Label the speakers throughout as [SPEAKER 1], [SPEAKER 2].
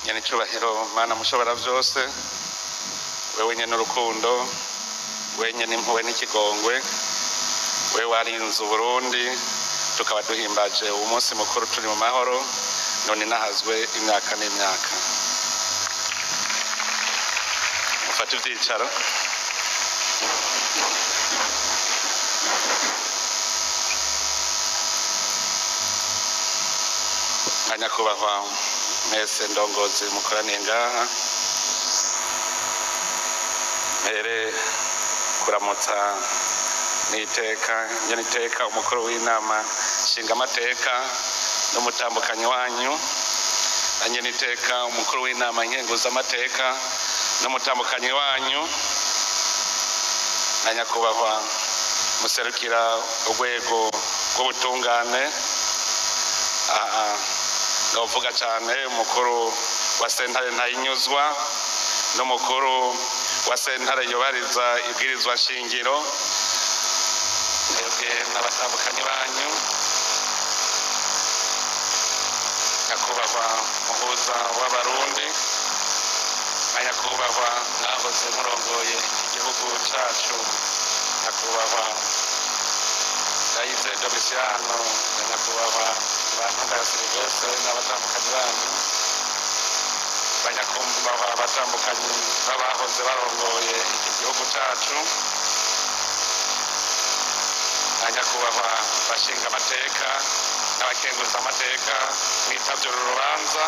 [SPEAKER 1] nyene cyubahiro mana mushobora byose wewe nyene urukundo wewe nyene impuhwe n'ikigongwe wewe warinze Burundi tukaba duhimbaje umunsi mukuru turi mu mahoro none nahazwe imyaka n'imyaka. Mufate ivyicaro. Nyakubahwa mwese ndongozi mukoraniye ngaha, mbere kuramutsa niteka umukuru w'inama nshingamateka n'umutambukanyi wanyu, niteka umukuru w'inama nkenguzamateka n'umutambukanyi wanyu, na nyakubahwa muserukira urwego rw'ubutungane novuga cyane umukuru wa sentare Ntayinyuzwa n'umukuru wa sentare yubahiriza ibwirizwa nshingiro, mwebwe n'abatandukanye banyu, nyakubahwa muhuza w'abarundi, na nyakubahwa mwahoze murongoye igihugu cacu, nyakubahwa Ndayize Domitiano, na nyakubahwa Bantunganya Silvestre n'abatandukanye banyu, banyakumva abatandukanye b'abahoze barongoye iki gihugu cacu, na nyakubahwa bashinga amateka n'abakenguza amateka mwitavye uru rubanza,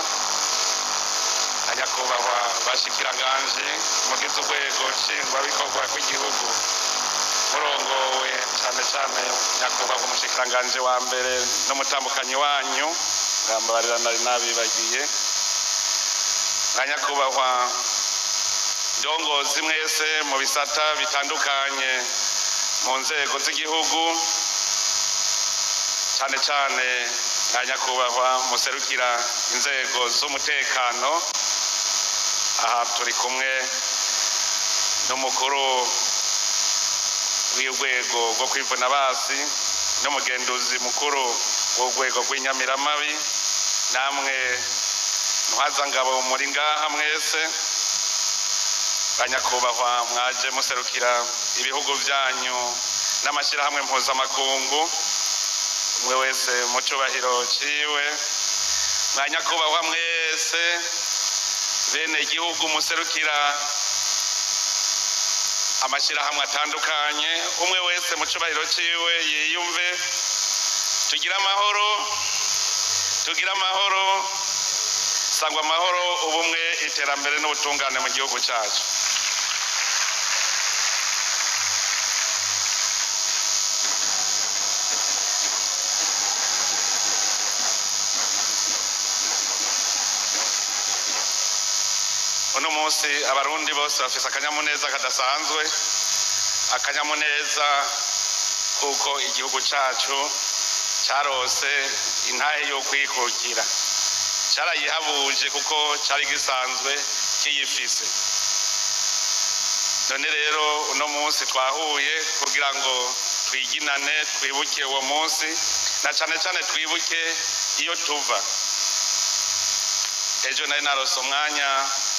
[SPEAKER 1] na nyakubahwa bashikiranganje mugize urwego nshingwabikorwa rw'igihugu murongowe cyane cyane nyakubahwa umushikiranganje wa mbere n'umutambukanyi wanyu, ngambarira nari nabibagiye, na nyakubahwa ndongozi mwese mu bisata bitandukanye mu nzego z'igihugu, cyane cyane na nyakubahwa muserukira inzego z'umutekano, aha turi kumwe n'umukuru w'urwego rwo kwivuna basi n'umugenduzi mukuru w'urwego rw'inyamiramabi, namwe ntwazangabo muri ngaha mwese, banyakubahwa mwaje muserukira ibihugu byanyu n'amashyirahamwe mpuzamakungu, umwe wese mu cyubahiro ciwe, mwanyakubahwa mwese bene igihugu muserukira amashyirahamwe atandukanye, umwe wese mu cyubahiro ciwe yiyumve, tugira amahoro, sangwa amahoro, ubumwe, iterambere n'ubutungane mu gihugu cyacu. Uno munsi abarundi bose bafise akanyamuneza kadasanzwe, akanyamuneza kuko igihugu cacu carose intahe yo kwikukira, carayihabuje kuko cari gisanzwe kiyifise. None rero uno munsi twahuye kugira ngo twiginane, twibuke uwo munsi, na cane cane twibuke iyo tuva. Ejo nari narose umwanya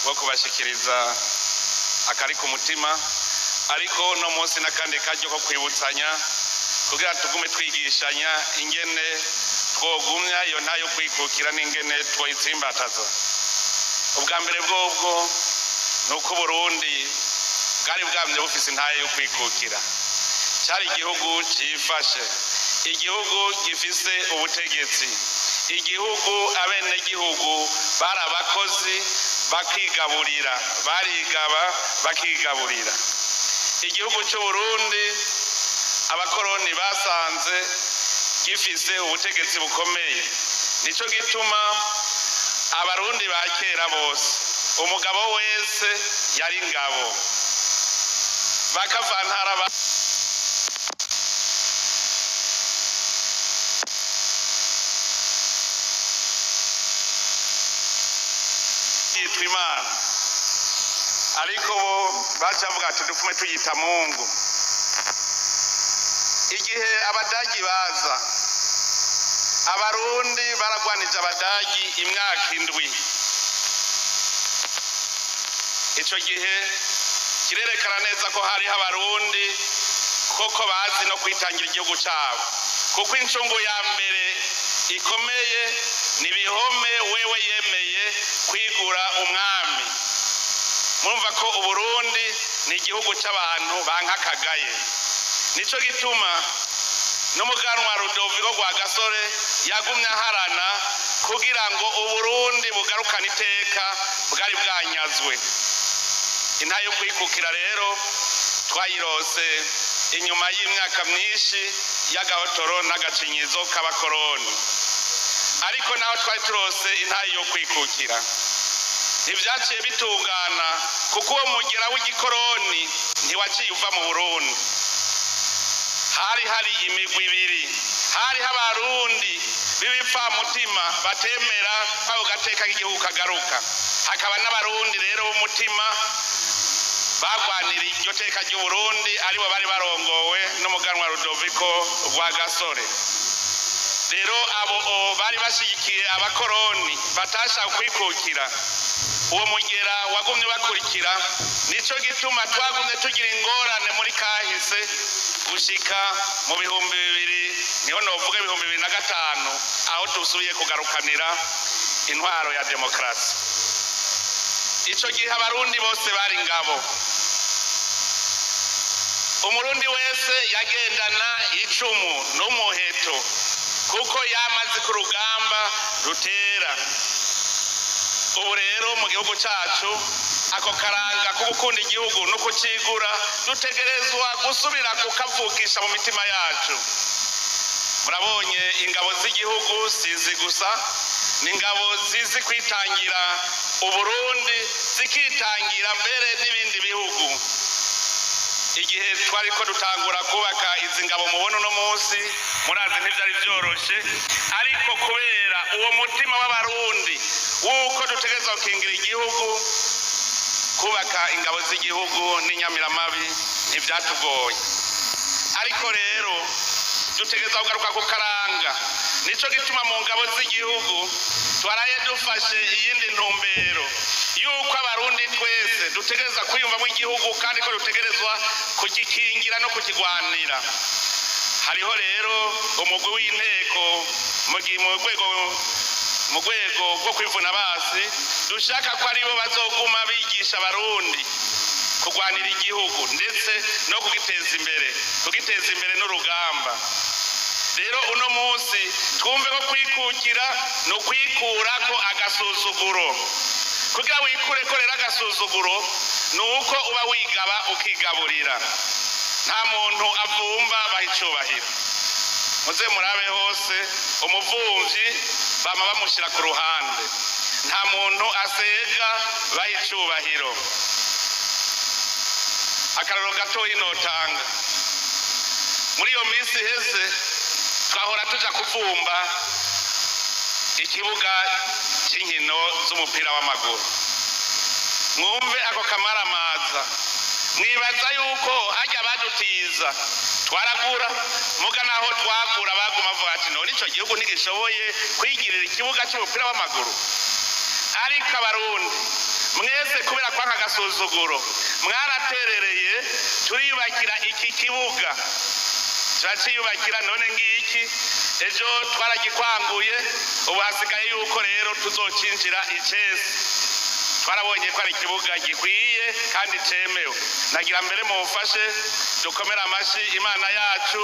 [SPEAKER 1] wo kubashikiriza akari ku mutima, ariko no munsi n'akandi karyo ko kwibutsanya kugira tugume twigishanya ingene twogumya iyo ntayo kwikukira n'ingene twoyitsimbataza. Ubwa mbere bwobwo nuko Burundi bwari bwamye bufise intayo yo kwikukira, cyari igihugu cifashe, igihugu gifise ubutegetsi, igihugu abenegihugu bari abakozi bakigaburira, barigaba bakigaburira. Igihugu cy'u Burundi abakoroni basanze gifise ubutegetsi bukomeye, nico gituma abarundi ba kera bose umugabo wese yari ngabo, bakavantara Imana, ariko bo bacavuga ati dupfume tuyita Mungu. Igihe abadagi baza, abarundi baragwanije abadagi imyaka 7, ico gihe kirerekana neza ko hariho abarundi koko bazi no kwitangira igihugu cyabo, kuko incungu ya mbere ikomeye ni bihome wewe yemeye kwigura umwami. Murumva ko Uburundi ni igihugu cy'abantu bankakagaye. Nico gituma n'umuganwa Rudoviko Rwagasore yagumye aharana kugira ngo Uburundi bugarukane iteka bwari bwanyazwe. Intayo yo kwikukira rero twayirose inyuma y'imyaka myinshi y'agahotoro n'agacinyizo k'abakoroni, ariko naho twari turose intayo yo kwikukira ntibyaciye bitungana, kuko uwo mugera w'igikoroni ntiwaciye uva mu Burundi. hari imigwi ibiri, hariho abarundi b'ibipfamutima batemera ko gateka k'igihugu kagaruka, hakaba n'abarundi rero b'umutima bagwanira iryo teka ry'Uburundi, aribo bari barongowe n'umuganwa Rudoviko Rwagasore. Rero abo bari bashigikiye abakoroni batashaka kwikukira, uwo mugera wagumye bakurikira. Nico gituma twagumye tugira ingorane muri kahise gushika mu 2000, niho novuga 2005, aho dusubiye kugarukanira intwaro ya demokrasi. Ico gihe abarundi bose bari ngabo, umurundi wese yagendana icumu n'umuheto, kuko yamaze ku rugamba rutera. Ubu rero mu gihugu cyacu ako karanga ko gukunda igihugu no kucigura dutegerezwa gusubira kukavukisha mu mitima yacu. Murabonye ingabo z'igihugu sizi gusa, ni ingabo zizi kwitangira Uburundi, zikitangira mbere n'ibindi bihugu. Igihe twari ko dutangura kubaka izi ngabo mubona uno munsi, murazi ntibyari byoroshe, ariko kubera uwo mutima w'abarundi wuko dutegereza gukingira igihugu, kubaka ingabo z'igihugu n'inyamiramabi ntibyatugoye. Ariko rero dutegereza kugaruka ku karanga. Nico gituma mu ngabo z'igihugu twaraye dufashe iyindi ntumbero yuko abarundi twese dutegereza kwiyumva mu gihugu, kandi ko dutegerezwa kugikingira no kukigwanira. Hariho rero umugwi w'inteko mu rwego rwo kwivuna basi, dushaka ko aribo bazoguma bigisha abarundi kugwanira igihugu ndetse no kugiteza imbere n'urugamba. Rero uno munsi twumve ko kwikukira no kwikurako agasuzuguro. Kugira wikure ko rero agasuzuguro nuko uba wigaba ukigaburira, nta muntu avumba bahicubahira. Muze murabe hose umuvumvyi bama bamushira ku ruhande, nta muntu asega bahicubahiro. Akararo gato inotanga, muri iyo minsi heze twahora tuja kuvumba ikibuga cy'inkino z'umupira w'amaguru. Mwumve ako kamaramaza, mwibaza yuko hajya badutiza twaragura, muga naho twagura baguma bavuga ati none ico gihugu ntigishoboye kwigirira ikibuga cy'umupira w'amaguru. Ariko abarundi mwese kubera kwa kagasuzuguro mwaraterereye, turiyubakira iki kibuga, turaciyubakira. None ngiki ejo twaragikwanguye, ubu hasigaye yuko rero tuzocinjira icese. Twarabonye ko ari ikibuga gikwiye kandi cemewe. Nagira mbere mufashe dukomera amashi Imana yacu.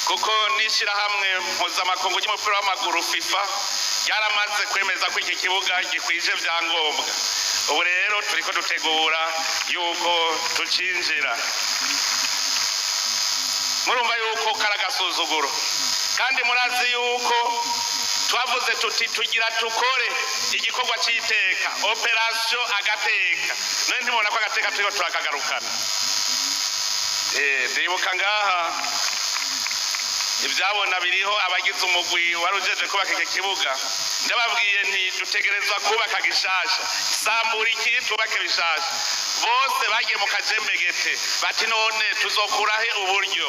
[SPEAKER 1] Kuko n'ishirahamwe mpuzamakungu ry'umupira w'amaguru FIFA yaramaze kwemeza ko iki kibuga gikwije vyangombwa. Ubu rero turiko dutegura yuko tucinjira. Murumva yuko karagasuzuguro, kandi murazi yuko twavuze tuti tugira tukore igikorwa cy'iteka, operation agateka. None ndibona ko agateka turiko turakagarukana. Ndibuka ngaha ibyabona biriho abagize umugwi warujeje kubaka iki kibuga. Ndababwiye nti dutegerezwa kubaka gishasha, sambura iki tubake bishasha. Bose bagiye mu kajembegete bati none tuzokurahe uburyo.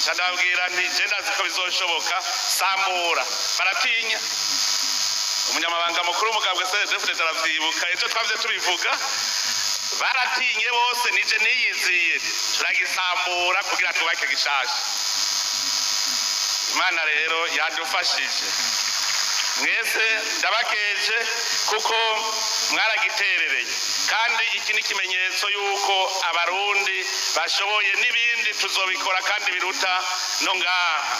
[SPEAKER 1] ndababwira nti je ndazi ko bizoshoboka sambura baratinya umunyamabanga mukuru umugambwe CDF aravyibuka ejo twavye tubivuga baratinye bose nije niyiziye turagisambura kugira twubake gishasha Imana rero yadufashije mwese ndabakeje kuko mwaragiterereye kandi iki ni kimenyetso yuko abarundi bashoboye n'ibindi tuzobikora kandi biruta no ngaha